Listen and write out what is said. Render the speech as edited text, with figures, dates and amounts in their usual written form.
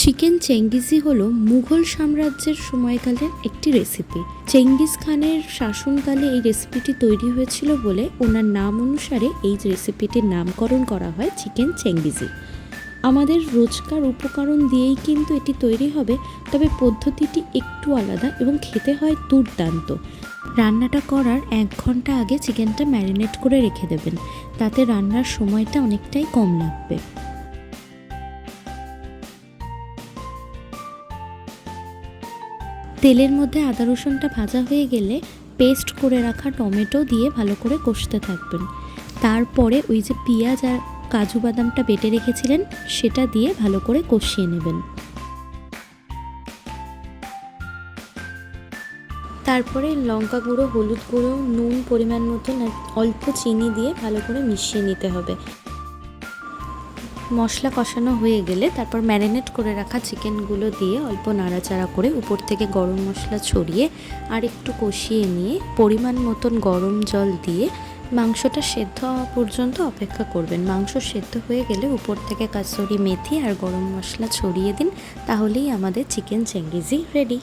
Chicken changezi হলো মুঘল সাম্রাজ্যের সময়কালের একটি রেসিপি। চেঙ্গিস খানের শাসনকালে এই রেসিপিটি তৈরি হয়েছিল বলে ওনার নাম অনুসারে এই রেসিপিটির নামকরণ করা হয় চিকেন চেঙ্গিজি। আমাদের রোজকার উপকরণ দিয়েই কিন্তু এটি তৈরি হবে, তবে পদ্ধতিটি একটু আলাদা এবং খেতে হয় দুর্দান্ত। রান্নাটা করার 1 ঘন্টা আগে চিকেনটা ম্যারিনেট করে রেখে দেবেন, তাতে রান্নার সময়টা অনেকটাই কম লাগবে। তেলের মধ্যে আদা রসুনটা ভাজা হয়ে গেলে পেস্ট করে রাখা টমেটো দিয়ে ভালো করে কষতে থাকবেন। তারপরে ওই যে পেঁয়াজ আর কাজু বাদামটা বেটে রেখেছিলেন সেটা দিয়ে ভালো করে কষিয়ে নেবেন। তারপরে লঙ্কা গুঁড়ো, হলুদ গুঁড়ো, নুন পরিমাণ মতন আর অল্প চিনি দিয়ে ভালো করে মিশিয়ে নিতে হবে। মশলা কষানো হয়ে গেলে তারপর ম্যারিনেট করে রাখা চিকেনগুলো দিয়ে অল্প নাড়াচাড়া করে উপর থেকে গরম মশলা ছড়িয়ে আর একটু কষিয়ে নিয়ে পরিমাণ মতন গরম জল দিয়ে মাংসটা সেদ্ধ হওয়া পর্যন্ত অপেক্ষা করবেন। মাংস সেদ্ধ হয়ে গেলে উপর থেকে কাসুরি মেথি আর গরম মশলা ছড়িয়ে দিন, তাহলেই আমাদের চিকেন চেঙ্গিজি রেডি।